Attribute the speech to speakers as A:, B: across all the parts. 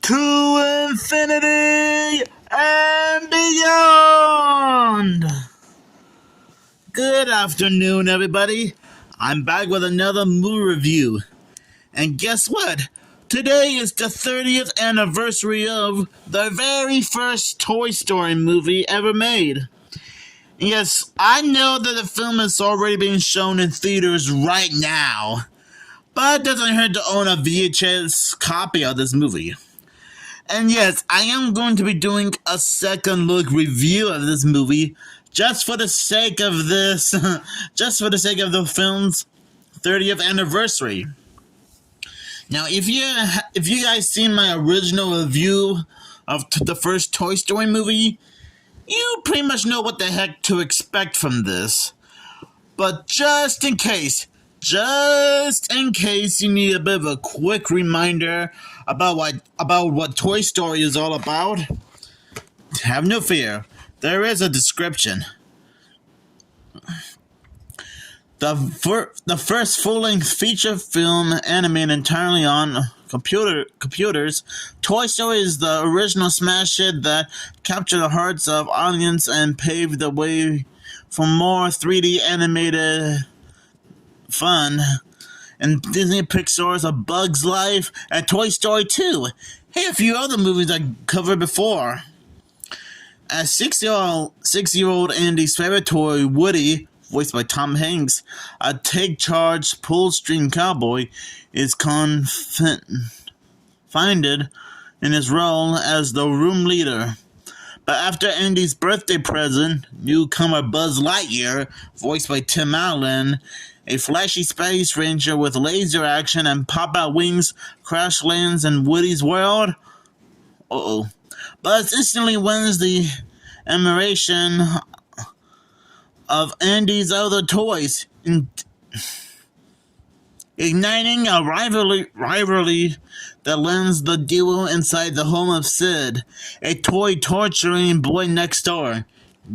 A: to infinity and beyond. Good afternoon, everybody. I'm back with another movie review. And guess what? Today is the 30th anniversary of the very first Toy Story movie ever made. Yes, I know that the film is already being shown in theaters right now, but it doesn't hurt to own a VHS copy of this movie. And yes, I am going to be doing a second look review of this movie just for the sake of this, just for the sake of the film's 30th anniversary. Now, if you guys seen my original review of the first Toy Story movie, you pretty much know what the heck to expect from this. But just in case you need a bit of a quick reminder about what Toy Story is all about, have no fear. There is a description. The first full-length feature film animated entirely on computers, Toy Story is the original smash hit that captured the hearts of audience and paved the way for more 3D animated fun in Disney Pixar's A Bug's Life and Toy Story 2. Hey, a few other movies I covered before. As six-year-old Andy's favorite toy, Woody, voiced by Tom Hanks, a take-charge pull-string cowboy, is confined in his role as the room leader. But after Andy's birthday present, newcomer Buzz Lightyear, voiced by Tim Allen, a flashy space ranger with laser action and pop-out wings, crash lands in Woody's world. Buzz instantly wins the admiration of Andy's other toys, igniting a rivalry that lands the duo inside the home of Sid, a toy torturing boy next door.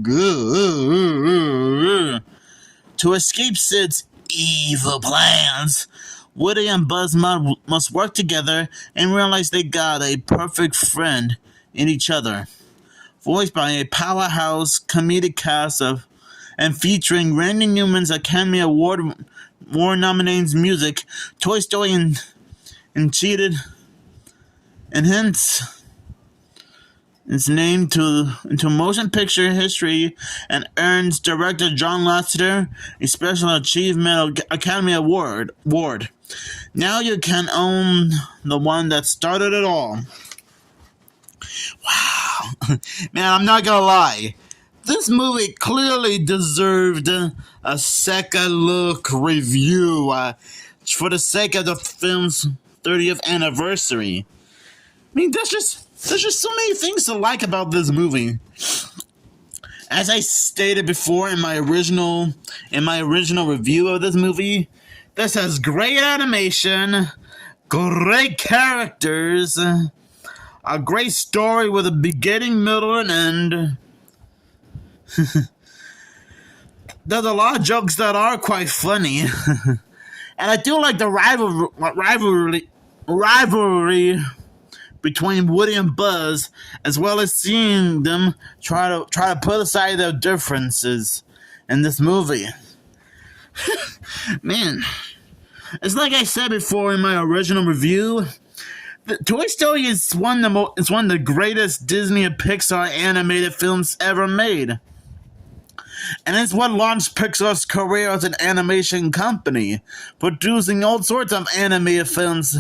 A: To escape Sid's evil plans, Woody and Buzz must work together and realize they got a perfect friend in each other. Voiced by a powerhouse comedic cast and featuring Randy Newman's Academy Award nominated music, Toy Story cheated and hence its name into motion picture history and earns director John Lasseter a Special Achievement Academy Award. Now you can own the one that started it all. Wow. Man, I'm not gonna lie. This movie clearly deserved a second look review for the sake of the film's 30th anniversary. I mean, there's just so many things to like about this movie. As I stated before in my original review of this movie, this has great animation, great characters, a great story with a beginning, middle, and end. There's a lot of jokes that are quite funny. And I do like the rivalry between Woody and Buzz, as well as seeing them try to put aside their differences in this movie. Man, it's like I said before in my original review. Toy Story is one of the greatest Disney and Pixar animated films ever made. And it's what launched Pixar's career as an animation company, producing all sorts of animated films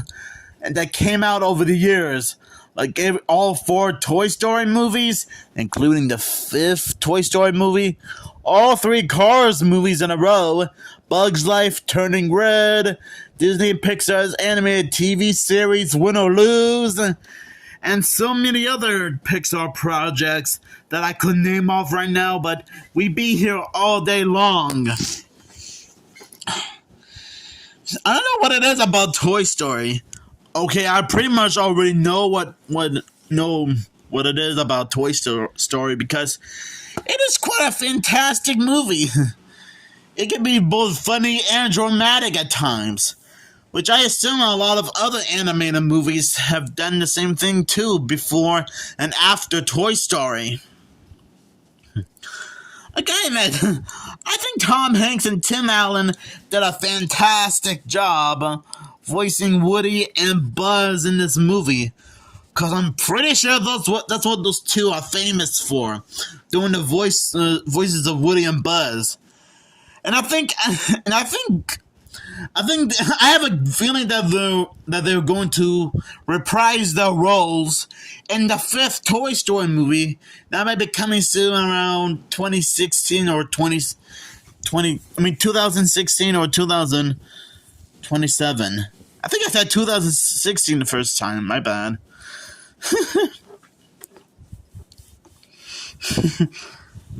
A: that came out over the years. Like all 4 Toy Story movies, including the 5th Toy Story movie, all 3 Cars movies in a row, Bug's Life, Turning Red, Disney and Pixar's animated TV series Win or Lose, and so many other Pixar projects that I couldn't name off right now, but we'd be here all day long. I don't know what it is about Toy Story. Okay, I pretty much already know what it is about Toy Story because it is quite a fantastic movie. It can be both funny and dramatic at times, which I assume a lot of other animated movies have done the same thing too before and after Toy Story. Again, man, I think Tom Hanks and Tim Allen did a fantastic job voicing Woody and Buzz in this movie. Cause I'm pretty sure that's what those two are famous for, doing the voices of Woody and Buzz. And I think I have a feeling that they're going to reprise their roles in the fifth Toy Story movie that might be coming soon around 2016 or 2016 or 2027. I think I said 2016 the first time. My bad.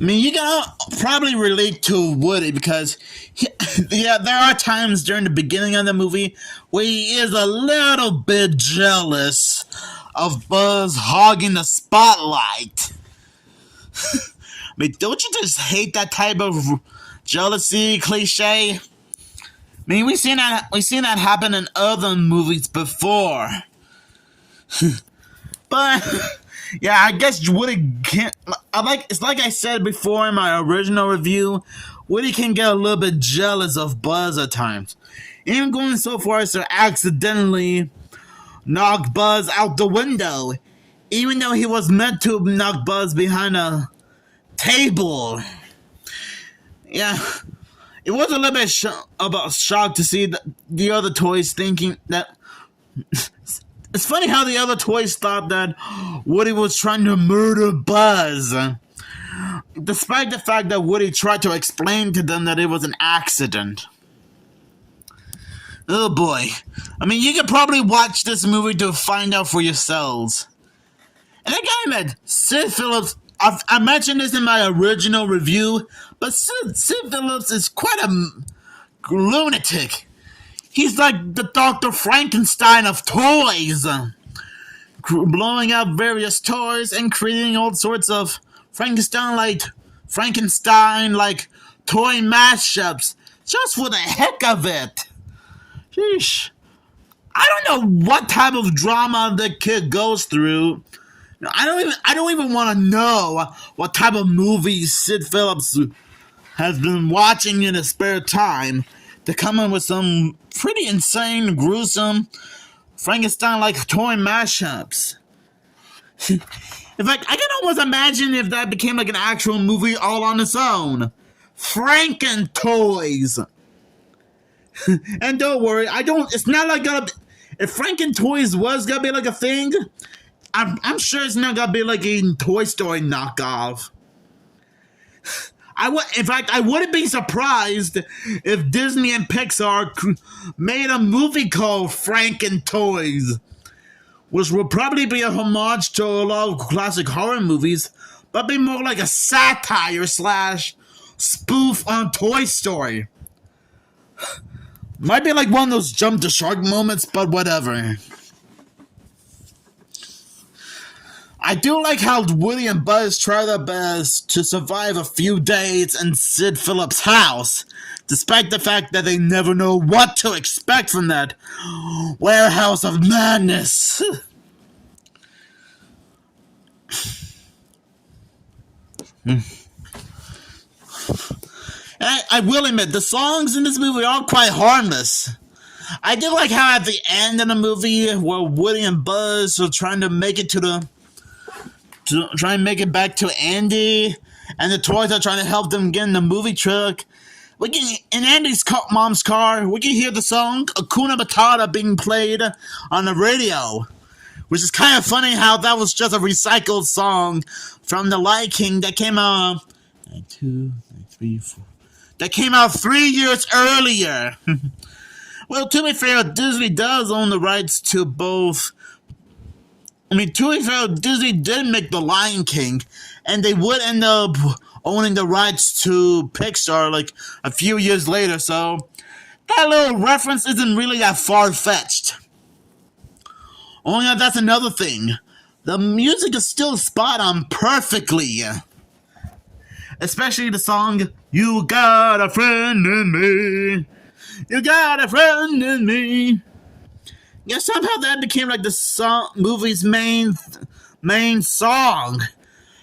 A: I mean, you can probably relate to Woody because, yeah, there are times during the beginning of the movie where he is a little bit jealous of Buzz hogging the spotlight. I mean, don't you just hate that type of jealousy cliche? I mean, we've seen that happen in other movies before. But yeah, I guess Woody can't. It's like I said before in my original review. Woody can get a little bit jealous of Buzz at times, even going so far as to accidentally knock Buzz out the window, even though he was meant to knock Buzz behind a table. Yeah, it was a little bit shocked to see the other toys thinking that. It's funny how the other toys thought that Woody was trying to murder Buzz, despite the fact that Woody tried to explain to them that it was an accident. Oh boy. I mean, you could probably watch this movie to find out for yourselves. And again, man, Sid Phillips, I mentioned this in my original review, but Sid Phillips is quite a lunatic. He's like the Dr. Frankenstein of toys, blowing up various toys and creating all sorts of Frankenstein-like toy mashups just for the heck of it. Sheesh. I don't know what type of drama the kid goes through. I don't even want to know what type of movies Sid Phillips has been watching in his spare time to come in with some pretty insane, gruesome, Frankenstein-like toy mashups. In fact, I can almost imagine if that became like an actual movie all on its own. Franken-Toys. And don't worry, it's not like if Franken-Toys was gonna be like a thing, I'm sure it's not gonna be like a Toy Story knockoff. In fact, I wouldn't be surprised if Disney and Pixar made a movie called Franken-Toys, which would probably be a homage to a lot of classic horror movies, but be more like a satire / spoof on Toy Story. Might be like one of those jump the shark moments, but whatever. I do like how Woody and Buzz try their best to survive a few days in Sid Phillips' house, despite the fact that they never know what to expect from that warehouse of madness. I will admit, the songs in this movie are quite harmless. I do like how at the end of the movie, where Woody and Buzz are trying to make it back to Andy, and the toys are trying to help them get in the movie truck. In Andy's mom's car, we can hear the song Hakuna Matata being played on the radio, which is kind of funny how that was just a recycled song from The Lion King that came out 3 years earlier. Well, to be fair, Disney does own the rights to both. To be fair, Disney did make The Lion King, and they would end up owning the rights to Pixar like a few years later, so that little reference isn't really that far-fetched. Only that's another thing. The music is still spot on perfectly. Especially the song, You Got a Friend in Me. You got a friend in me. Yeah, somehow that became like the movie's main song.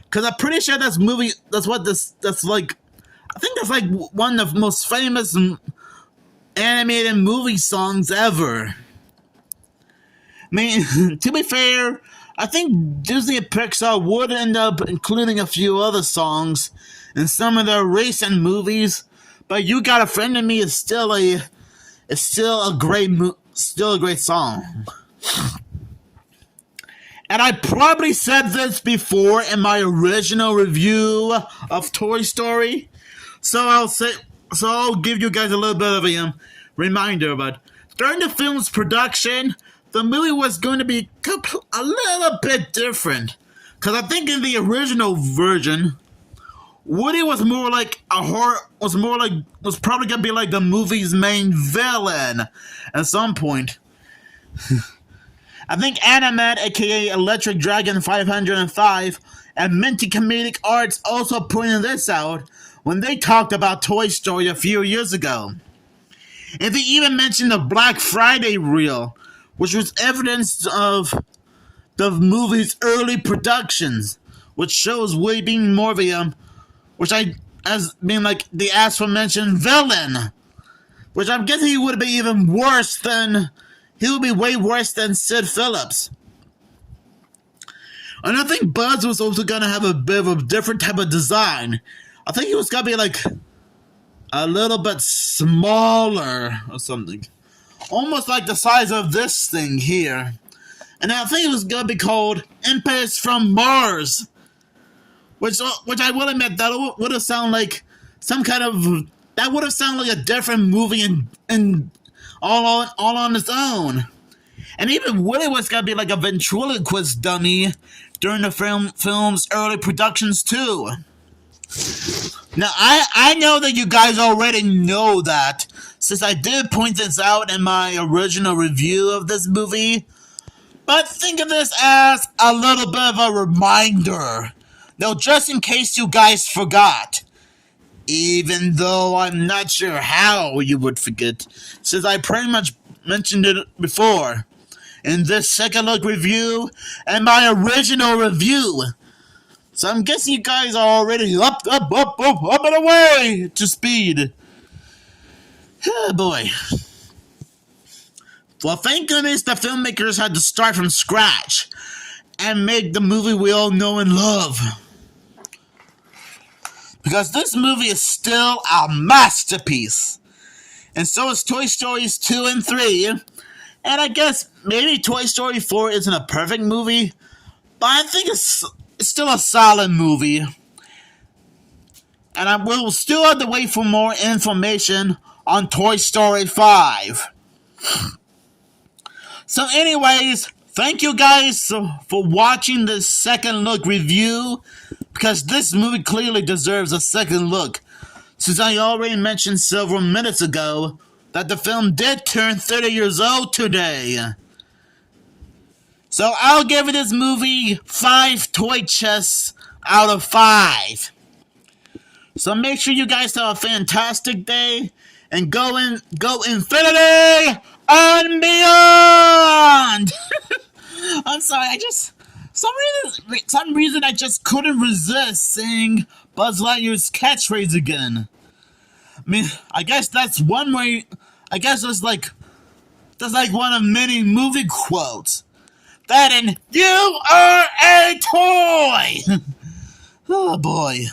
A: Cause I'm pretty sure that's movie. That's what this. That's like. I think that's like one of the most famous animated movie songs ever. I mean, to be fair, I think Disney and Pixar would end up including a few other songs in some of their recent movies, but "You Got a Friend in Me" is still a great song. And I probably said this before in my original review of Toy Story, so I'll give you guys a little bit of a reminder. But during the film's production, the movie was going to be a little bit different, because I think in the original version, Woody was more like a horror. Was probably gonna be like the movie's main villain at some point. I think Animat, aka Electric Dragon 505, and Minty Comedic Arts also pointed this out when they talked about Toy Story a few years ago. And they even mentioned the Black Friday reel, which was evidence of the movie's early productions, which shows Woody being more of a as being like the aforementioned villain, which I'm guessing he would be even worse than. He would be way worse than Sid Phillips. And I think Buzz was also gonna have a bit of a different type of design. I think he was gonna be like a little bit smaller or something. Almost like the size of this thing here. And I think it was gonna be called Impetus from Mars. Which I will admit, that would have sounded like some kind of. That would have sounded like a different movie in all on its own. And even Woody was gonna be like a ventriloquist dummy during the film's early productions too. Now I know that you guys already know that, since I did point this out in my original review of this movie, but think of this as a little bit of a reminder. Now, just in case you guys forgot, even though I'm not sure how you would forget, since I pretty much mentioned it before in this second look review and my original review. So I'm guessing you guys are already up and away to speed. Oh boy. Well, thank goodness the filmmakers had to start from scratch and make the movie we all know and love. Because this movie is still a masterpiece. And so is Toy Stories 2 and 3. And I guess maybe Toy Story 4 isn't a perfect movie, but I think it's still a solid movie. And I will still have to wait for more information on Toy Story 5. So anyways, thank you guys for watching this second look review, because this movie clearly deserves a second look, since I already mentioned several minutes ago that the film did turn 30 years old today. So I'll give this movie 5 toy chests out of 5. So make sure you guys have a fantastic day, and go infinity and beyond! I'm sorry, some reason I just couldn't resist saying Buzz Lightyear's catchphrase again. I mean, I guess that's one way. I guess that's like one of many movie quotes. That and "You are a toy." Oh boy.